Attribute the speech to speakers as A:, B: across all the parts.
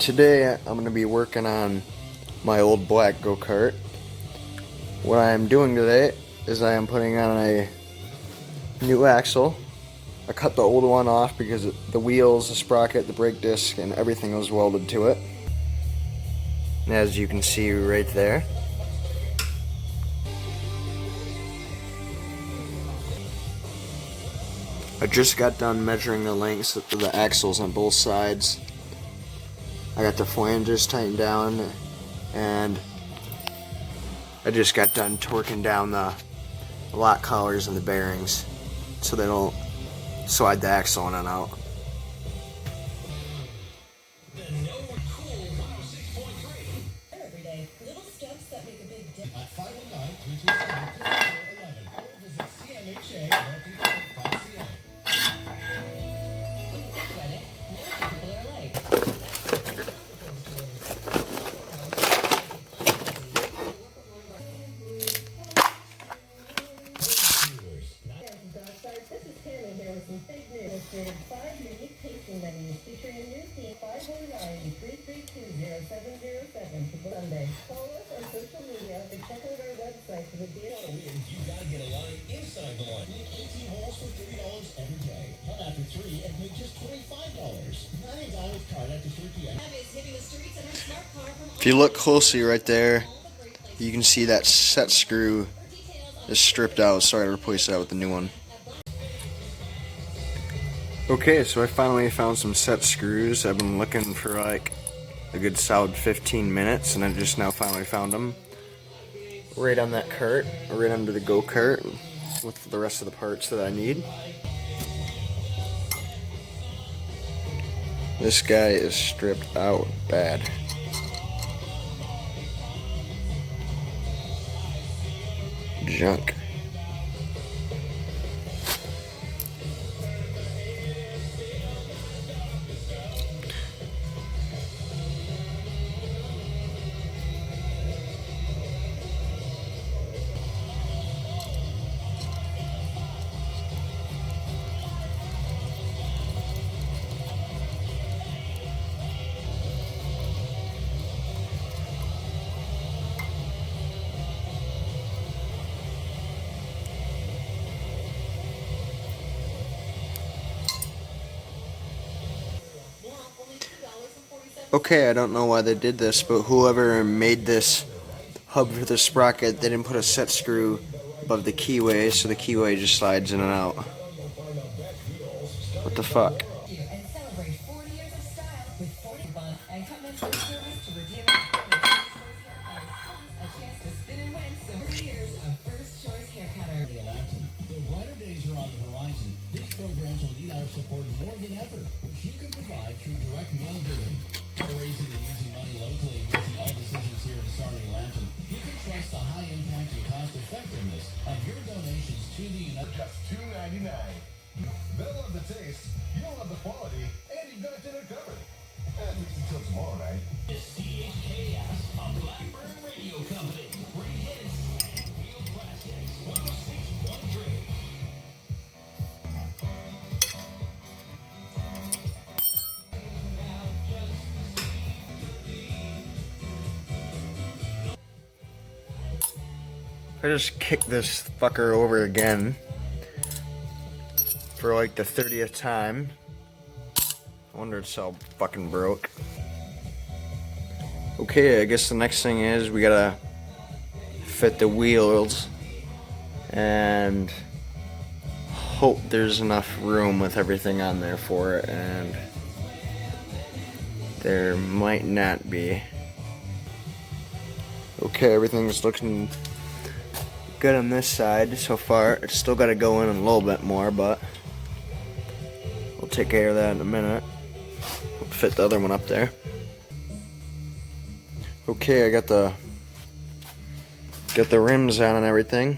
A: Today I'm going to be working on my old black go-kart. What I am doing today is I am putting on a new axle. I cut the old one off because the wheels, the sprocket, the brake disc, and everything was welded to it. And as you can see right there, I just got done measuring the lengths of the axles on both sides. I got the flanges tightened down, and I just got done torquing down the lock collars and the bearings so they don't slide the axle in and out.
B: Some fitment has created 5 unique tasting menus featuring a new theme 519-332-0707 to Sunday. Follow us on social media and check out our website for the deal.
C: You gotta get a line inside the line. Make 18 holes for $30 every day. Come after 3 and make just $25. Nothing down with Kart after 3 p.m.
A: If you look closely right there, you can see that set screw is stripped out, so I replaced that with the new one. Okay, so I finally found some set screws. I've been looking for like a good solid 15 minutes, and I just now finally found them. Right on that cart, right under the go-kart, with the rest of the parts that I need. This guy is stripped out bad. Junk. Okay, I don't know why they did this, but whoever made this hub for the sprocket, they didn't put a set screw above the keyway, so the keyway just slides in and out. What the fuck?
C: Programs will need our support more than ever, which you can provide through direct mail giving. Raising and using money locally and making all decisions here in Starting Lantern. You can trust the high impact and cost effectiveness of your donations to the United
D: Just $2.99. They'll love the taste, you'll love the quality, and you've got dinner covered. At least until tomorrow night.
C: It's CHKS, a Blackburn radio company. Great hits and real classics. 106.3.
A: I just kicked this fucker over again for like the 30th time. I wonder it's all fucking broke. Okay, I guess the next thing is we gotta fit the wheels and hope there's enough room with everything on there for it, and there might not be. Okay, everything's looking good on this side so far. It's still got to go in a little bit more, but we'll take care of that in a minute. We'll fit the other one up there. Okay, I got the rims on and everything.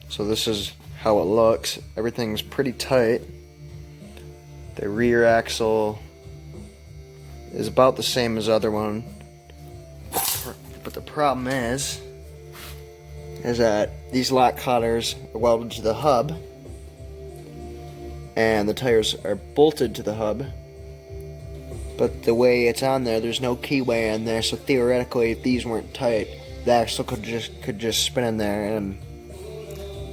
A: So this is how it looks. Everything's pretty tight. The rear axle is about the same as the other one, but the problem is that these lock collars are welded to the hub and the tires are bolted to the hub. But the way it's on there, there's no keyway in there, so theoretically, if these weren't tight, the axle could just spin in there, and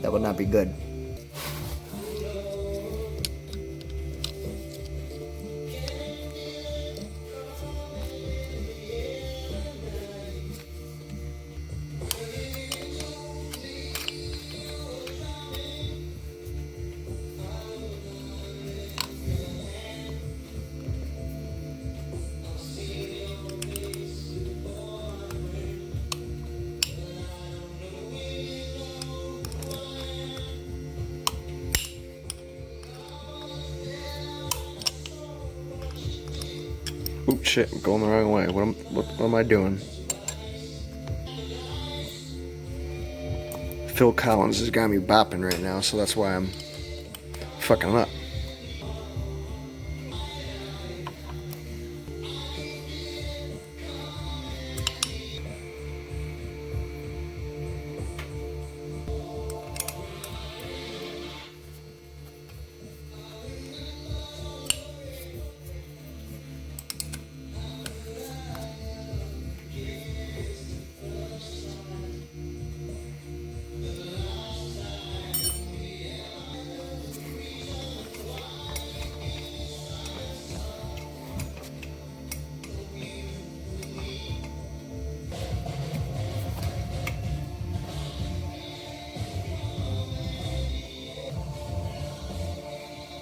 A: that would not be good. Oop, shit, I'm going the wrong way. What am I doing? Phil Collins has got me bopping right now, so that's why I'm fucking up.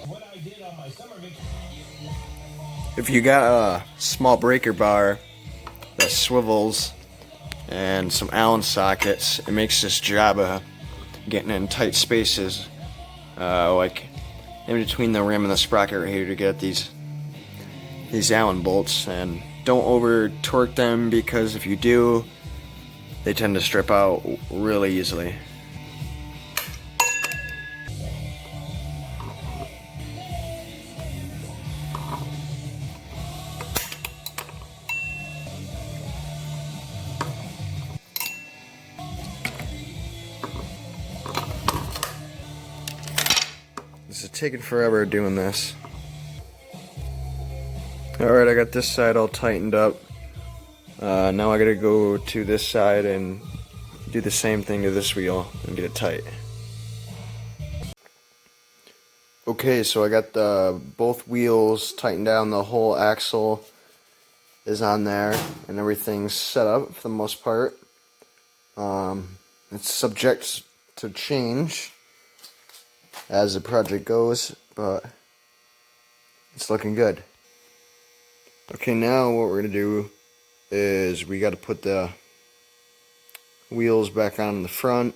C: What I did on my summer vacation.
A: If you got a small breaker bar that swivels and some Allen sockets, it makes this job of getting in tight spaces, like in between the rim and the sprocket right here, to get these Allen bolts. And don't over torque them, because if you do, they tend to strip out really easily. This is taking forever doing this. Alright, I got this side all tightened up. Now I gotta go to this side and do the same thing to this wheel and get it tight. Okay, so I got both wheels tightened down. The whole axle is on there and everything's set up for the most part. It's subject to change as the project goes, but it's looking good. Okay, now what we're gonna do is we got to put the wheels back on the front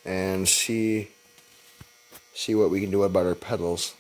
A: and see what we can do about our pedals.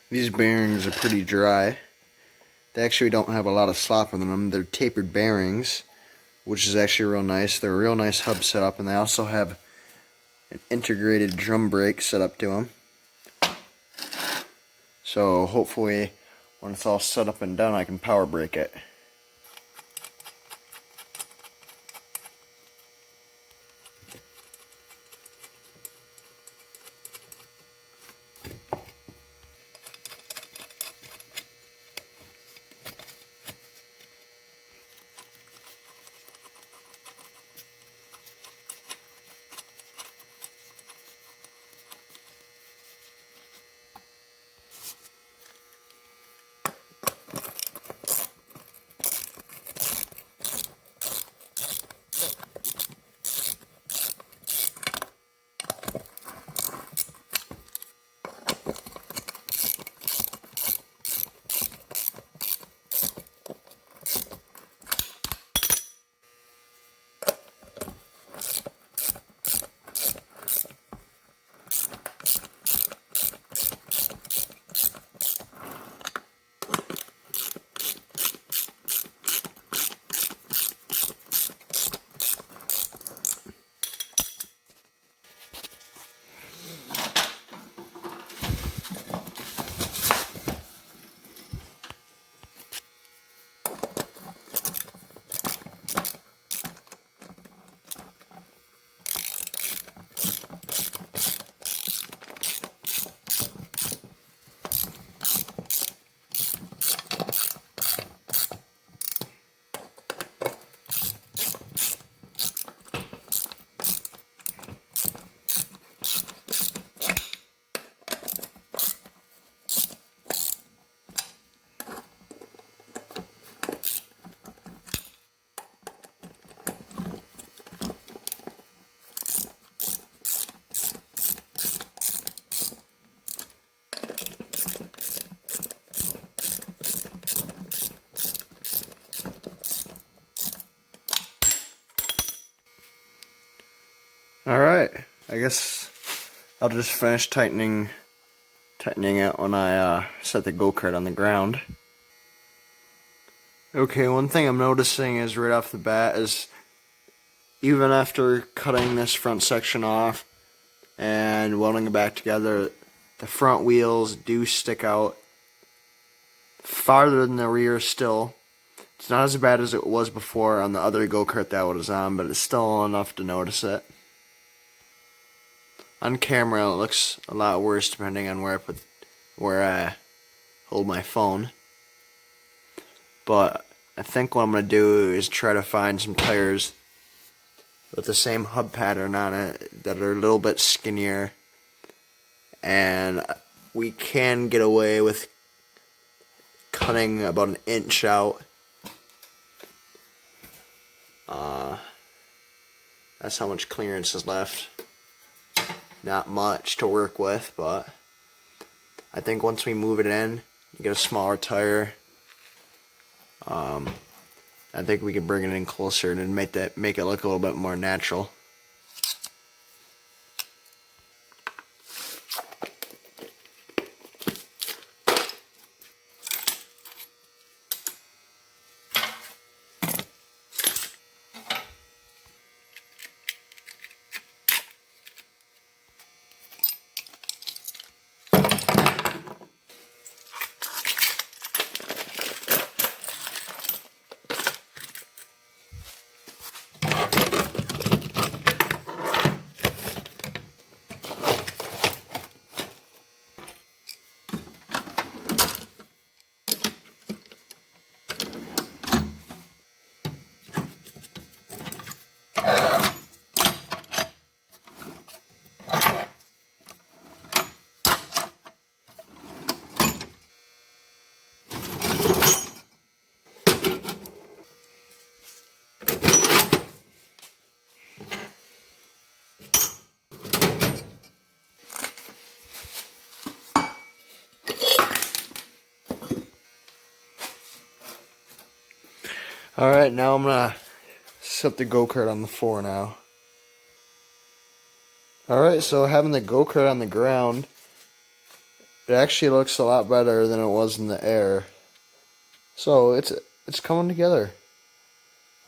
A: These bearings are pretty dry. They actually don't have a lot of slop in them. They're tapered bearings, which is actually real nice. They're a real nice hub setup, and they also have an integrated drum brake set up to them. So hopefully when it's all set up and done, I can power brake it. Alright, I guess I'll just finish tightening it when I set the go-kart on the ground. Okay, one thing I'm noticing is right off the bat is even after cutting this front section off and welding it back together, the front wheels do stick out farther than the rear still. It's not as bad as it was before on the other go-kart that I was on, but it's still enough to notice it. On camera it looks a lot worse depending on where I hold my phone. But I think what I'm going to do is try to find some tires with the same hub pattern on it that are a little bit skinnier, and we can get away with cutting about an inch out. That's how much clearance is left. Not much to work with, but I think once we move it in, you get a smaller tire. I think we can bring it in closer and make it look a little bit more natural. Alright, now I'm going to set the go-kart on the floor now. Alright, so having the go-kart on the ground, it actually looks a lot better than it was in the air. So it's coming together.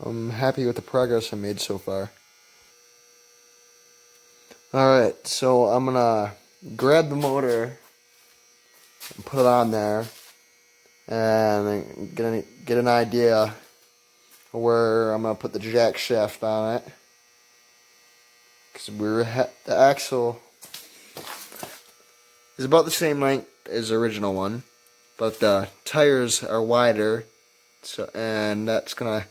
A: I'm happy with the progress I made so far. Alright, so I'm gonna grab the motor and put it on there and get an idea of where I'm gonna put the jack shaft on it. Because the axle is about the same length as the original one, but the tires are wider, and that's gonna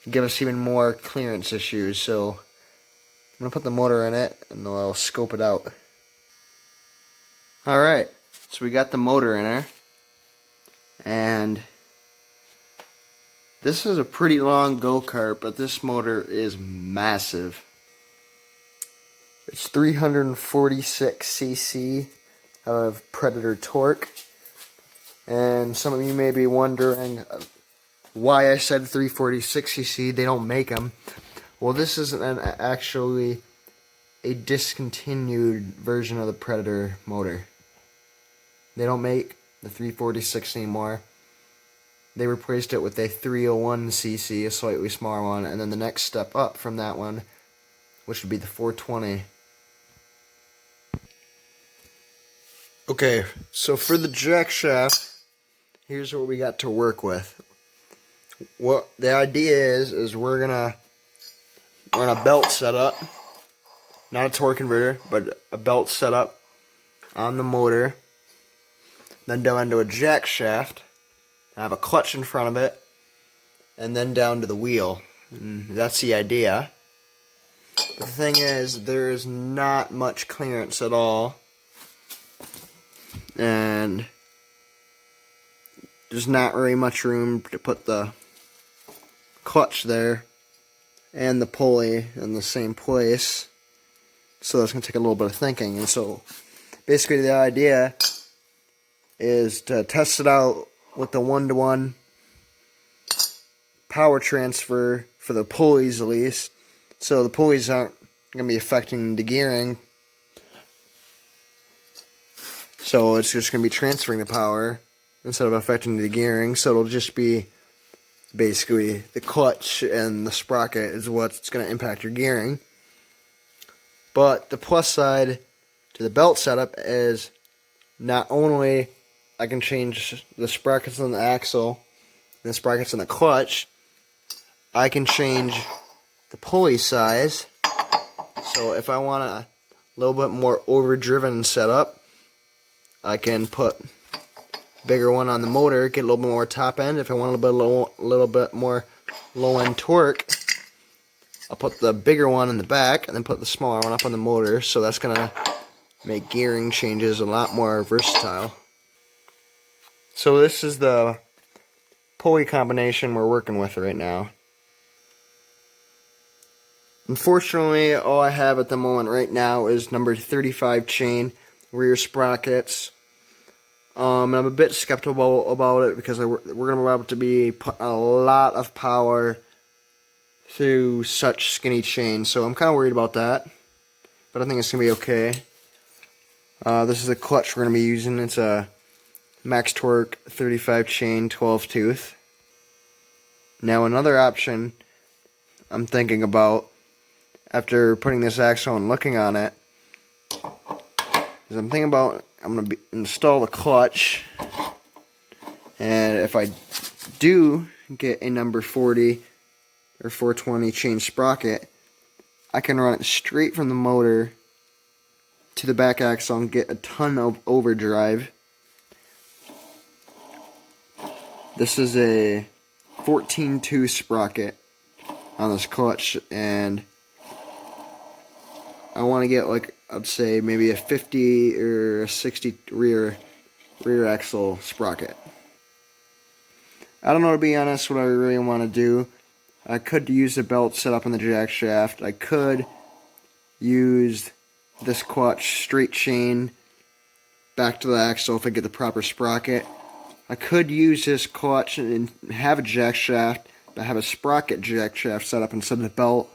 A: give us even more clearance issues. So I'm gonna put the motor in it and I'll scope it out. Alright, so we got the motor in there, and this is a pretty long go-kart, but this motor is massive. It's 346 cc of Predator torque, and some of you may be wondering why I said 346 cc. They don't make them. Well, this is actually a discontinued version of the Predator motor. They don't make the 346 anymore. They replaced it with a 301 cc, a slightly smaller one, and then the next step up from that one, which would be the 420. Okay, so for the jack shaft, here's what we got to work with. What the idea is we're gonna belt setup, not a torque converter, but a belt setup on the motor, then down into a jack shaft, have a clutch in front of it, and then down to the wheel. And that's the idea. The thing is, there is not much clearance at all, and there's not really much room to put the clutch there and the pulley in the same place, so that's going to take a little bit of thinking. And so basically the idea is to test it out with the 1-to-1 power transfer for the pulleys, at least, so the pulleys aren't going to be affecting the gearing. So it's just going to be transferring the power instead of affecting the gearing. So it'll just be basically the clutch and the sprocket is what's going to impact your gearing. But the plus side to the belt setup is not only I can change the sprockets on the axle and the sprockets on the clutch, I can change the pulley size. So if I want a little bit more overdriven setup, I can put a bigger one on the motor, get a little bit more top end. If I want a little bit more low end torque, I'll put the bigger one in the back and then put the smaller one up on the motor. So that's going to make gearing changes a lot more versatile. So this is the pulley combination we're working with right now. Unfortunately, all I have at the moment right now is number 35 chain rear sprockets. I'm a bit skeptical about it because we're going to have to be putting a lot of power through such skinny chains, so I'm kind of worried about that, but I think it's going to be okay. This is the clutch we're going to be using. It's a Max Torque 35 chain 12 tooth. Now another option I'm thinking about after putting this axle and looking on it is I'm thinking about I'm going to install the clutch, and if I do get a number 40 or 420 chain sprocket, I can run it straight from the motor to the back axle and get a ton of overdrive. This is a 14-2 sprocket on this clutch, and I want to get, like, I'd say maybe a 50 or a 60 rear axle sprocket. I don't know, to be honest, what I really want to do. I could use the belt set up in the jack shaft. I could use this clutch straight chain back to the axle if I get the proper sprocket. I could use this clutch and have a jack shaft, but have a sprocket jack shaft set up instead of the belt.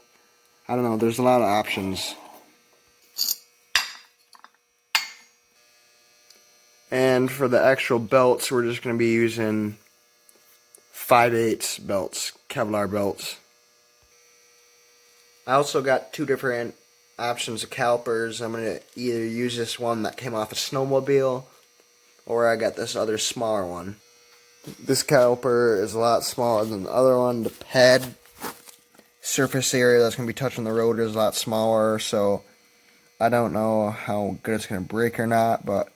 A: I don't know, there's a lot of options. And for the actual belts, we're just going to be using 5/8 belts, Kevlar belts. I also got two different options of calipers. I'm going to either use this one that came off a snowmobile, or I got this other smaller one. This caliper is a lot smaller than the other one. The pad surface area that's going to be touching the rotor is a lot smaller, so I don't know how good it's going to break or not, but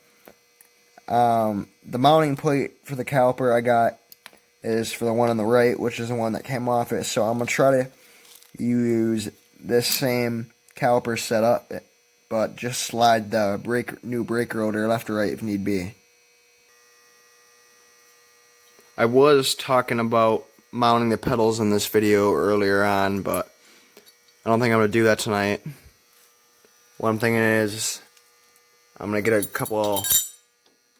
A: the mounting plate for the caliper I got is for the one on the right, which is the one that came off it, so I'm going to try to use this same caliper setup, but just slide the new brake rotor left or right if need be. I was talking about mounting the pedals in this video earlier on, but I don't think I'm going to do that tonight. What I'm thinking is I'm going to get a couple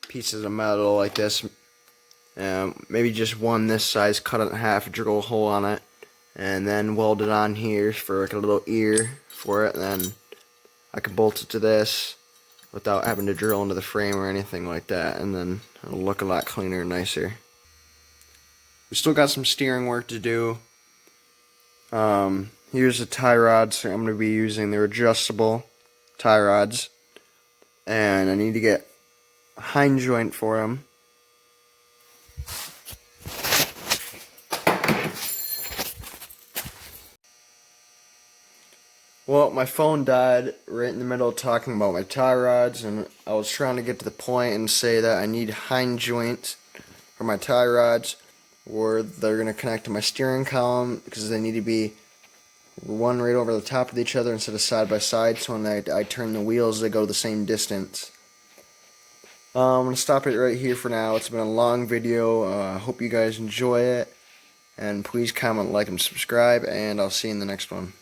A: pieces of metal like this, maybe just one this size, cut it in half, drill a hole on it, and then weld it on here for like a little ear for it, and then I can bolt it to this without having to drill into the frame or anything like that, and then it'll look a lot cleaner and nicer. We still got some steering work to do. Here's the tie rods. I'm going to be using the adjustable tie rods, and I need to get a hind joint for them. Well, my phone died right in the middle of talking about my tie rods, and I was trying to get to the point and say that I need hind joints for my tie rods, or they're going to connect to my steering column, because they need to be one right over the top of each other instead of side by side, so when I turn the wheels they go the same distance. I'm going to stop it right here for now. It's been a long video. I hope you guys enjoy it, and please comment, like, and subscribe, and I'll see you in the next one.